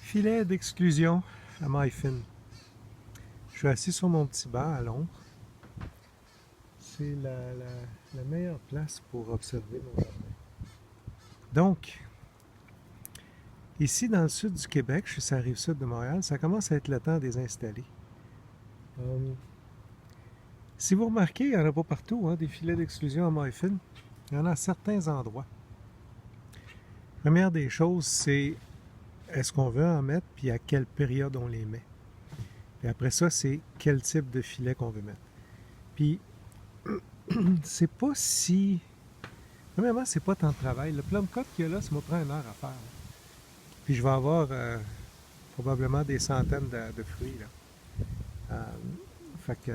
Filet d'exclusion à maille fine. Je suis assis sur mon petit banc à l'ombre. C'est la meilleure place pour observer nos jardins. Donc, ici dans le sud du Québec, je suis sur la rive sud de Montréal, ça commence à être le temps des installer. Si vous remarquez, il n'y en a pas partout, des filets d'exclusion à maille fine. Il y en a à certains endroits. Première des choses, c'est est-ce qu'on veut en mettre, puis à quelle période on les met. Puis après ça, c'est quel type de filet qu'on veut mettre. Puis, c'est pas si... Premièrement, c'est pas tant de travail. Le plum cut qu'il y a là, ça me prend 1 heure à faire. Puis je vais avoir probablement des centaines de fruits. Là.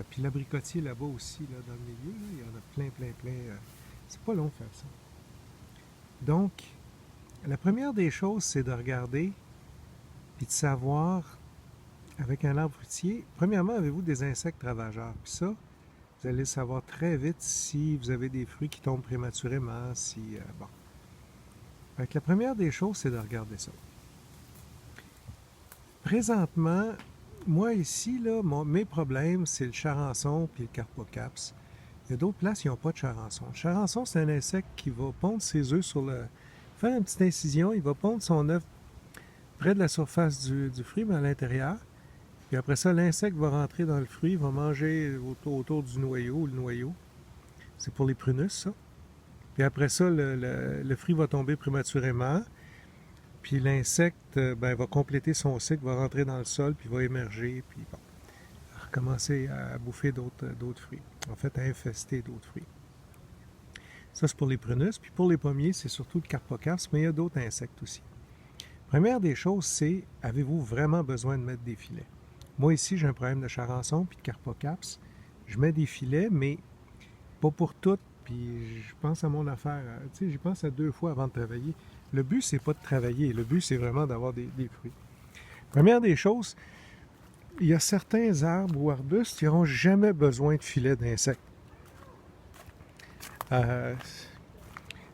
Puis l'abricotier là-bas aussi, là, dans le milieu, là, il y en a plein. C'est pas long de faire ça. Donc, la première des choses, c'est de regarder puis de savoir, avec un arbre fruitier, premièrement, avez-vous des insectes ravageurs? Puis ça, vous allez le savoir très vite si vous avez des fruits qui tombent prématurément, bon. Fait que la première des choses, c'est de regarder ça. Présentement, moi ici, là, mes problèmes, c'est le charançon puis le carpocaps. Il y a d'autres places qui n'ont pas de charançon. Le charançon, c'est un insecte qui va pondre ses œufs sur le... faire une petite incision, il va pondre son œuf près de la surface du fruit, mais à l'intérieur. Puis après ça, l'insecte va rentrer dans le fruit, va manger autour du noyau ou le noyau. C'est pour les prunus, ça. Puis après ça, le fruit va tomber prématurément. Puis l'insecte va compléter son cycle, va rentrer dans le sol, puis va émerger, puis bon, recommencer à bouffer d'autres fruits. En fait, à infester d'autres fruits. Ça, c'est pour les prunus. Puis pour les pommiers, c'est surtout le carpocaps, mais il y a d'autres insectes aussi. Première des choses, c'est, avez-vous vraiment besoin de mettre des filets? Moi, ici, j'ai un problème de charançon puis de carpocaps. Je mets des filets, mais pas pour toutes. Puis je pense à mon affaire. Tu sais, j'y pense à 2 fois avant de travailler. Le but, c'est pas de travailler. Le but, c'est vraiment d'avoir des fruits. Première des choses, il y a certains arbres ou arbustes qui n'auront jamais besoin de filets d'insectes.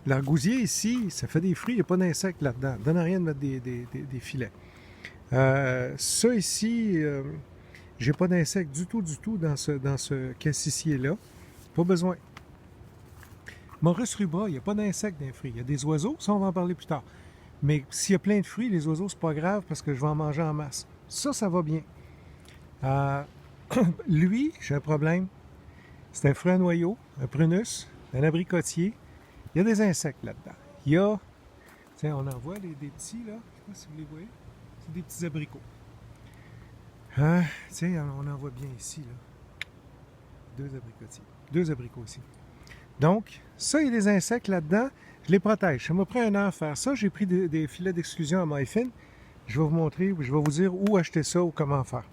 L'argousier ici, ça fait des fruits, il n'y a pas d'insectes là-dedans. Ça ne donne rien de mettre des filets. Ça ici, j'ai pas d'insectes du tout dans ce cassissier-là. Pas besoin. Maurus rubra, il n'y a pas d'insectes dans les fruits. Il y a des oiseaux, ça on va en parler plus tard. Mais s'il y a plein de fruits, les oiseaux, c'est pas grave parce que je vais en manger en masse. Ça va bien. Lui, j'ai un problème. C'est un fruit à noyau, un prunus, un abricotier. Il y a des insectes là-dedans. Il y a, tiens, on en voit des petits, là. Je ne sais pas si vous les voyez. C'est des petits abricots. Tiens, on en voit bien ici, là. 2 abricotiers. 2 abricots ici. Donc, ça, il y a des insectes là-dedans. Je les protège. Ça m'a pris 1 heure à faire ça. J'ai pris des filets d'exclusion à maille fine. Je vais vous montrer, je vais vous dire où acheter ça ou comment faire.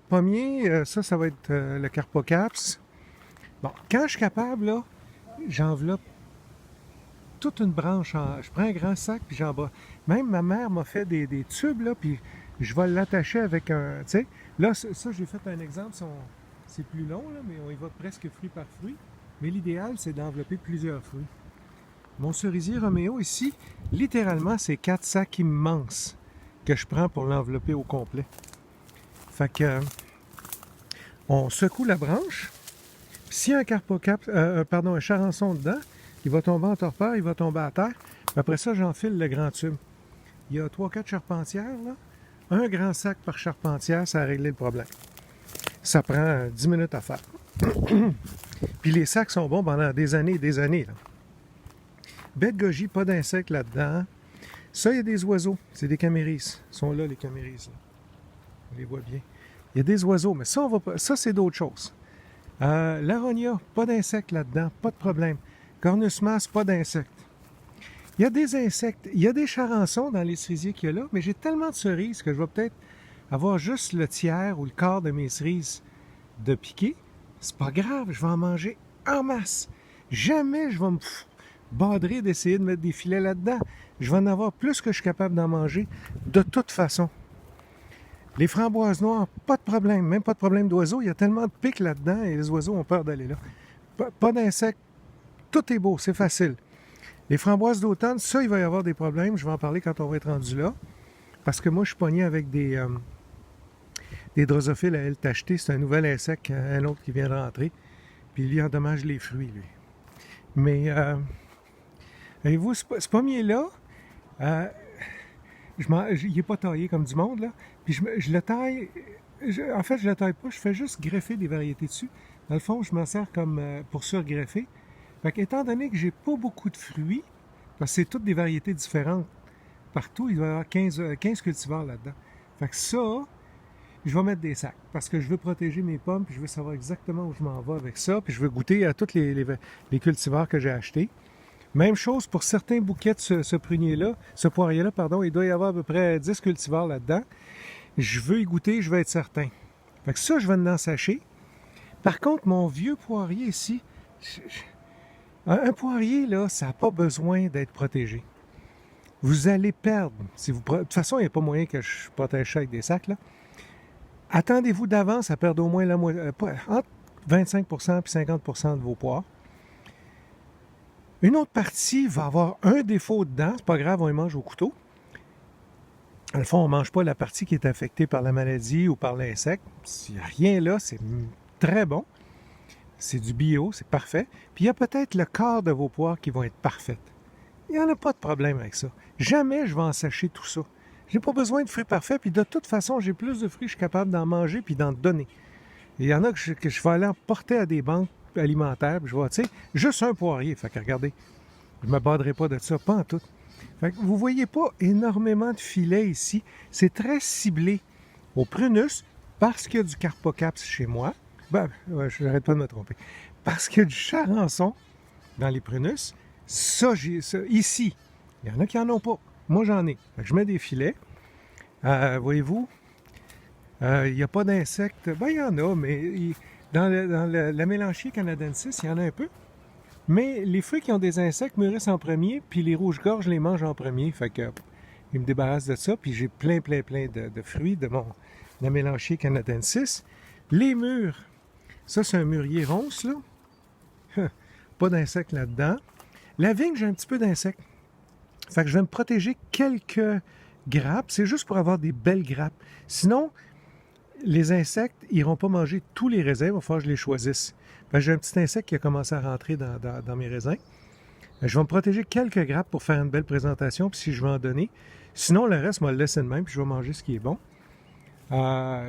Pommier, ça va être le carpocaps. Bon, quand je suis capable, là, j'enveloppe toute une branche. Je prends un grand sac, puis j'en bats. Même ma mère m'a fait des tubes, là, puis je vais l'attacher avec un... Tu sais, là, ça, j'ai fait un exemple. C'est plus long, là, mais on y va presque fruit par fruit. Mais l'idéal, c'est d'envelopper plusieurs fruits. Mon cerisier Roméo, ici, littéralement, c'est 4 sacs immenses que je prends pour l'envelopper au complet. Fait que... on secoue la branche. S'il y a un carpocaps, un charançon dedans, il va tomber en torpeur, il va tomber à terre. Puis après ça, j'enfile le grand tube. Il y a 3-4 charpentières, là. Un grand sac par charpentière, ça a réglé le problème. Ça prend 10 minutes à faire. Puis les sacs sont bons pendant des années et des années, là. Baie de goji, pas d'insectes là-dedans. Ça, il y a des oiseaux. C'est des camérises. Ils sont là, les camérises. Là. On les voit bien. Il y a des oiseaux, mais ça, ça c'est d'autres choses. L'aronia, pas d'insectes là-dedans, pas de problème. Cornus mas, pas d'insectes. Il y a des insectes, il y a des charançons dans les cerisiers qu'il y a là, mais j'ai tellement de cerises que je vais peut-être avoir juste le tiers ou le quart de mes cerises de piquer. C'est pas grave, je vais en manger en masse. Jamais je vais me badrer d'essayer de mettre des filets là-dedans. Je vais en avoir plus que je suis capable d'en manger de toute façon. Les framboises noires, pas de problème, même pas de problème d'oiseaux. Il y a tellement de pics là-dedans et les oiseaux ont peur d'aller là. Pas d'insectes, tout est beau, c'est facile. Les framboises d'automne, ça, il va y avoir des problèmes. Je vais en parler quand on va être rendu là. parce que moi, je suis pogné avec des drosophiles à ailes tachetées. C'est un nouvel insecte, un autre qui vient de rentrer. Puis lui endommage les fruits, lui. Mais, voyez-vous, ce pommier-là, il n'est pas taillé comme du monde, là. Puis je le taille, en fait, je le taille pas, je fais juste greffer des variétés dessus. Dans le fond, je m'en sers comme pour surgreffer. Fait qu'étant donné que j'ai pas beaucoup de fruits, parce que c'est toutes des variétés différentes, partout, il doit y avoir 15 cultivars là-dedans. Fait que ça, je vais mettre des sacs, parce que je veux protéger mes pommes, puis je veux savoir exactement où je m'en vais avec ça, puis je veux goûter à tous les cultivars que j'ai achetés. Même chose pour certains bouquets de ce prunier-là, ce poirier-là, pardon, il doit y avoir à peu près 10 cultivars là-dedans. Je veux y goûter, je veux être certain. Fait que ça, je vais en sacher. Par contre, mon vieux poirier ici, un poirier, là, ça n'a pas besoin d'être protégé. Vous allez perdre. De toute façon, il n'y a pas moyen que je protège ça avec des sacs, là. Attendez-vous d'avance à perdre au moins la moitié, entre 25% et 50% de vos poires. Une autre partie va avoir un défaut dedans, c'est pas grave, on les mange au couteau. Dans le fond, on ne mange pas la partie qui est affectée par la maladie ou par l'insecte. S'il n'y a rien là, c'est très bon. C'est du bio, c'est parfait. Puis il y a peut-être le quart de vos poires qui vont être parfaites. Il n'y en a pas de problème avec ça. Jamais je vais en sacher tout ça. Je n'ai pas besoin de fruits parfaits, puis de toute façon, j'ai plus de fruits que je suis capable d'en manger puis d'en donner. Il y en a que je vais aller en porter à des banques alimentaires, puis je vais, tu sais, juste un poirier. Fait que regardez, je ne me baderai pas de ça, pas en tout. Fait que vous ne voyez pas énormément de filets ici. C'est très ciblé au prunus, parce qu'il y a du carpocaps chez moi. Ben, je n'arrête pas de me tromper. Parce qu'il y a du charançon dans les prunus. Ça, ici, il y en a qui n'en ont pas. Moi, j'en ai. Fait que je mets des filets. Voyez-vous, il n'y a pas d'insectes. Ben, il y en a, mais dans la mélanchier canadensis, il y en a un peu. Mais les fruits qui ont des insectes mûrissent en premier, puis les rouges-gorges les mangent en premier. Fait que ils me débarrassent de ça, puis j'ai plein de fruits de la mélanchier canadensis. Les mûres, ça c'est un mûrier ronce, là. Pas d'insectes là-dedans. La vigne, j'ai un petit peu d'insectes. Fait que je vais me protéger quelques grappes. C'est juste pour avoir des belles grappes. Sinon, les insectes n'iront pas manger tous les raisins. Il va falloir que je les choisisse. J'ai un petit insecte qui a commencé à rentrer dans mes raisins. Je vais me protéger quelques grappes pour faire une belle présentation, puis si je veux en donner. Sinon, le reste, je vais le laisser de même, puis je vais manger ce qui est bon. Tu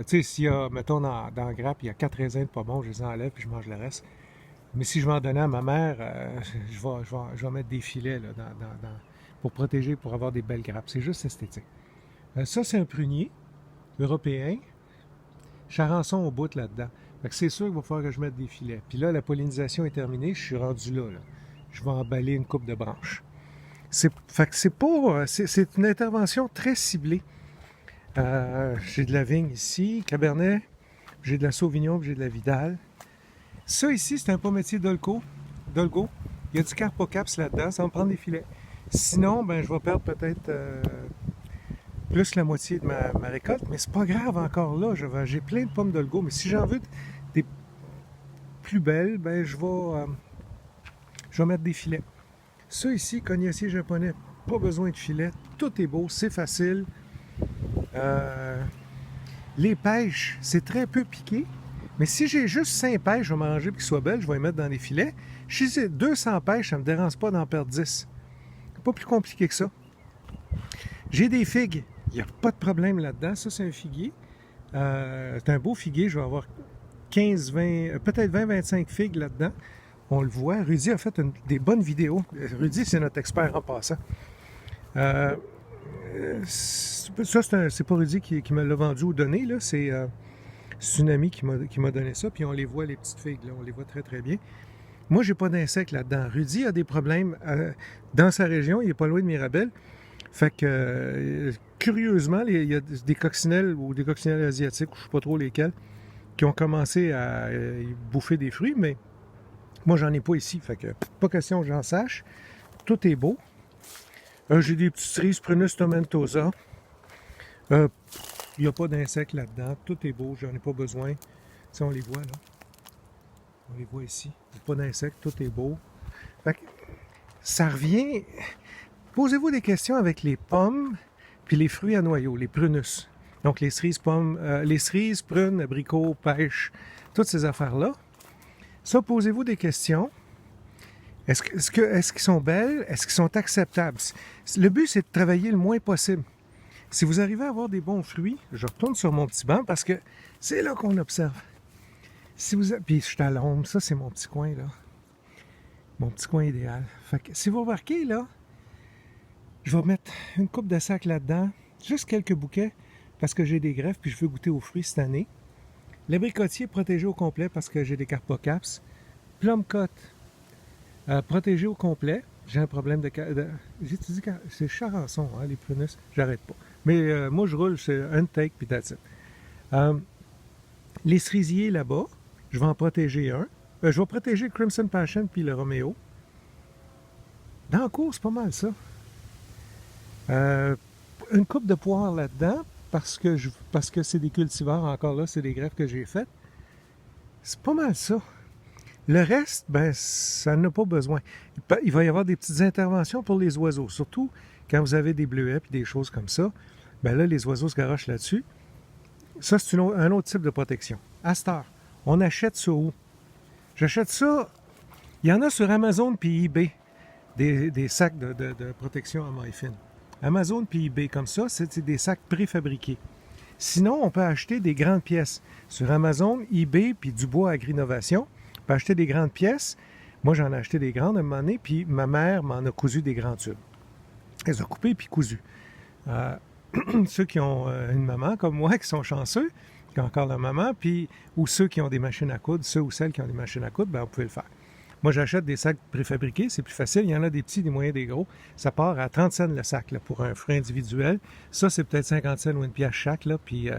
sais, s'il y a, mettons, dans la grappe, il y a 4 raisins de pas bons, je les enlève, puis je mange le reste. Mais si je veux en donner à ma mère, je vais mettre des filets là, pour protéger, pour avoir des belles grappes. C'est juste esthétique. Ça, c'est un prunier européen. Charançon au bout là-dedans. Fait que c'est sûr qu'il va falloir que je mette des filets. Puis là, la pollinisation est terminée, je suis rendu là. Je vais emballer une coupe de branches. Fait que c'est une intervention très ciblée. J'ai de la vigne ici, Cabernet, j'ai de la Sauvignon, j'ai de la Vidal. Ça ici, c'est un pommetier Dolgo. Il y a du Carpocaps là-dedans, ça va me prendre des filets. Sinon, ben, je vais perdre peut-être plus la moitié de ma récolte, mais c'est pas grave encore là. J'ai plein de pommes Dolgo, mais si j'en veux des plus belles, ben, je vais mettre des filets. Ça ici, cognacier japonais, pas besoin de filet, tout est beau, c'est facile. Les pêches, c'est très peu piqué, mais si j'ai juste 5 pêches à manger et qu'ils soient belles, je vais les mettre dans les filets. Si j'ai 200 pêches, ça ne me dérange pas d'en perdre 10. C'est pas plus compliqué que ça. J'ai des figues, il n'y a pas de problème là-dedans. Ça, c'est un figuier. C'est un beau figuier, je vais avoir 15, 20, peut-être 20-25 figues là-dedans. On le voit. Rudy a fait des bonnes vidéos. Rudy, c'est notre expert en passant. Ça, c'est pas Rudy qui me l'a vendu ou donné. Là. C'est une amie qui m'a donné ça. Puis on les voit, les petites figues. Là. On les voit très, très bien. Moi, j'ai pas d'insectes là-dedans. Rudy a des problèmes dans sa région. Il est pas loin de Mirabel. Fait que, curieusement, il y a des coccinelles ou des coccinelles asiatiques, ou je sais pas trop lesquelles, qui ont commencé à bouffer des fruits, mais moi, j'en ai pas ici. Fait que, pas question que j'en sache. Tout est beau. J'ai des petites cerises Prunus tomentosa. Il n'y a pas d'insectes là-dedans. Tout est beau, j'en ai pas besoin. Si on les voit, là. On les voit ici. Il n'y a pas d'insectes, tout est beau. Fait que, ça revient... Posez-vous des questions avec les pommes. puis les fruits à noyaux, les prunus. Donc les cerises, pommes, les cerises, prunes, abricots, pêches, toutes ces affaires-là. Ça, posez-vous des questions. Est-ce qu'ils sont belles? Est-ce qu'ils sont acceptables? Le but, c'est de travailler le moins possible. Si vous arrivez à avoir des bons fruits, je retourne sur mon petit banc parce que c'est là qu'on observe. Si vous, puis je suis à l'ombre, ça c'est mon petit coin là. Mon petit coin idéal. Fait que si vous remarquez là, je vais mettre une coupe de sac là-dedans, juste quelques bouquets parce que j'ai des greffes puis je veux goûter aux fruits cette année. L'abricotier protégé au complet parce que j'ai des carpocaps. Plum cut protégé au complet. J'ai un problème j'ai-tu dit que c'est charançon, hein, les prunus? J'arrête pas. Mais moi, je roule, c'est un take, puis that's it. Les cerisiers là-bas, je vais en protéger un. Je vais protéger le Crimson Passion puis le Romeo. Dans la cour, c'est pas mal ça. Une coupe de poire là-dedans, parce que c'est des cultivars, encore là, c'est des greffes que j'ai faites. C'est pas mal ça. Le reste, ben, ça n'a pas besoin. Il va y avoir des petites interventions pour les oiseaux, surtout quand vous avez des bleuets et des choses comme ça. Ben là, les oiseaux se garochent là-dessus. Ça, c'est un autre type de protection. À cette heure, on achète ça où? J'achète ça, il y en a sur Amazon puis eBay, des sacs de protection à maille fine. Amazon puis eBay, comme ça, c'est des sacs préfabriqués. Sinon, on peut acheter des grandes pièces. Sur Amazon, eBay puis Dubois Agrinovation, on peut acheter des grandes pièces. Moi, j'en ai acheté des grandes à un moment donné, puis ma mère m'en a cousu des grands tubes. Elle les a coupés puis cousus. Ceux qui ont une maman comme moi, qui sont chanceux, qui ont encore leur maman, puis ou ceux qui ont des machines à coudre, ceux ou celles qui ont des machines à coudre, ben, vous pouvez le faire. Moi, j'achète des sacs préfabriqués, c'est plus facile. Il y en a des petits, des moyens, des gros. Ça part à 30 cents le sac là, pour un fruit individuel. Ça, c'est peut-être 50 cents ou une pièce chaque. Là, puis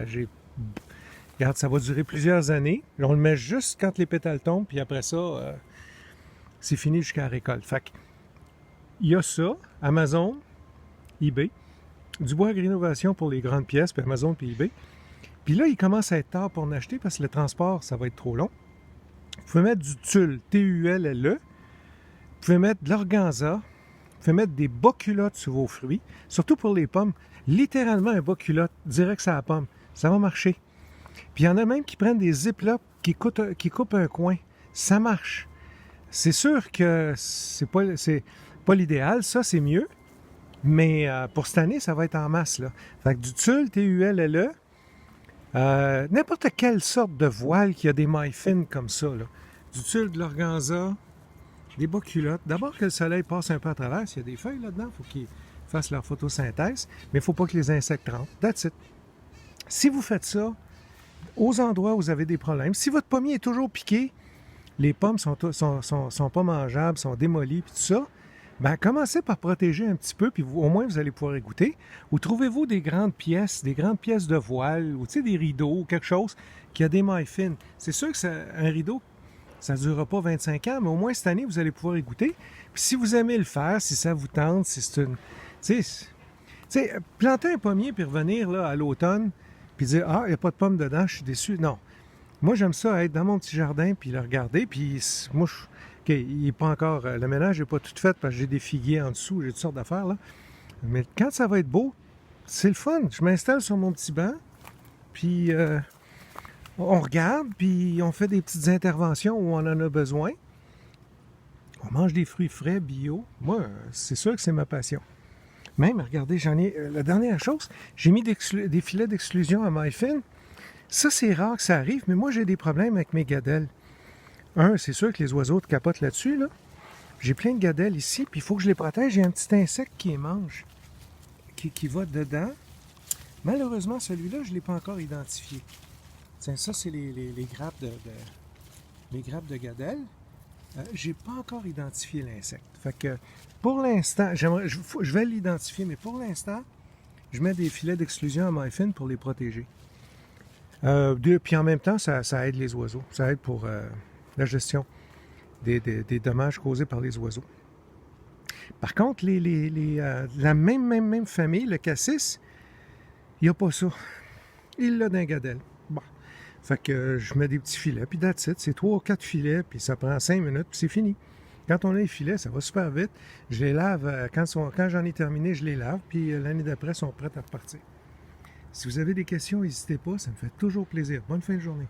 regarde, ça va durer plusieurs années. On le met juste quand les pétales tombent, puis après ça, c'est fini jusqu'à la récolte. Fait que, il y a ça, Amazon, eBay, Dubois Agrinovation pour les grandes pièces, puis Amazon, puis eBay. Puis là, il commence à être tard pour en acheter parce que le transport, ça va être trop long. Vous pouvez mettre du tulle, T-U-L-L-E. Vous pouvez mettre de l'organza. Vous pouvez mettre des bas culottes sur vos fruits. Surtout pour les pommes. Littéralement, un bas culotte, direct sur la pomme. Ça va marcher. Puis il y en a même qui prennent des ziplocs qui coupent un coin. Ça marche. C'est sûr que c'est pas l'idéal. Ça, c'est mieux. Mais pour cette année, ça va être en masse. Là. Fait que du tulle, T-U-L-L-E. N'importe quelle sorte de voile qui a des mailles fines comme ça, là. Du tulle, de l'organza, des bas culottes. D'abord que le soleil passe un peu à travers, s'il y a des feuilles là-dedans, il faut qu'ils fassent leur photosynthèse, mais il ne faut pas que les insectes rentrent. That's it. Si vous faites ça, aux endroits où vous avez des problèmes, si votre pommier est toujours piqué, les pommes sont pas mangeables, sont démolies, puis tout ça, ben, commencez par protéger un petit peu, puis au moins vous allez pouvoir y goûter. Ou trouvez-vous des grandes pièces de voile, ou des rideaux, ou quelque chose qui a des mailles fines. C'est sûr que un rideau, ça ne durera pas 25 ans, mais au moins cette année, vous allez pouvoir y goûter. Puis si vous aimez le faire, si ça vous tente, si c'est une... Tu sais, planter un pommier puis revenir là, à l'automne, puis dire « Ah, il n'y a pas de pommes dedans, je suis déçu. » Non. Moi, j'aime ça, être dans mon petit jardin, puis le regarder, puis moi, OK, il n'est pas encore... le ménage n'est pas tout fait parce que j'ai des figuiers en dessous, j'ai toutes sortes d'affaires, là. Mais quand ça va être beau, c'est le fun. Je m'installe sur mon petit banc, puis on regarde, puis on fait des petites interventions où on en a besoin. On mange des fruits frais, bio. Moi, c'est sûr que c'est ma passion. Même, regardez, la dernière chose, j'ai mis des filets d'exclusion à maille fine. Ça, c'est rare que ça arrive, mais moi, j'ai des problèmes avec mes gadelles. C'est sûr que les oiseaux te capotent là-dessus, là. J'ai plein de gadelles ici, puis il faut que je les protège. Il y a un petit insecte qui les mange, qui va dedans. Malheureusement, celui-là, je ne l'ai pas encore identifié. Tiens, ça, c'est les grappes les grappes de gadelles. J'ai pas encore identifié l'insecte. Fait que, pour l'instant, je vais l'identifier, mais pour l'instant, je mets des filets d'exclusion à maille fine pour les protéger. Puis en même temps, ça aide les oiseaux. Ça aide pour la gestion des dommages causés par les oiseaux. Par contre, la même famille, le cassis, il n'y a pas ça. Il l'a d'un gadelle. Bon. Fait que je mets des petits filets, puis that's it. C'est 3 ou 4 filets, puis ça prend 5 minutes, puis c'est fini. Quand on a les filets, ça va super vite. Je les lave, quand j'en ai terminé, je les lave, puis l'année d'après, ils sont prêts à repartir. Si vous avez des questions, n'hésitez pas, ça me fait toujours plaisir. Bonne fin de journée.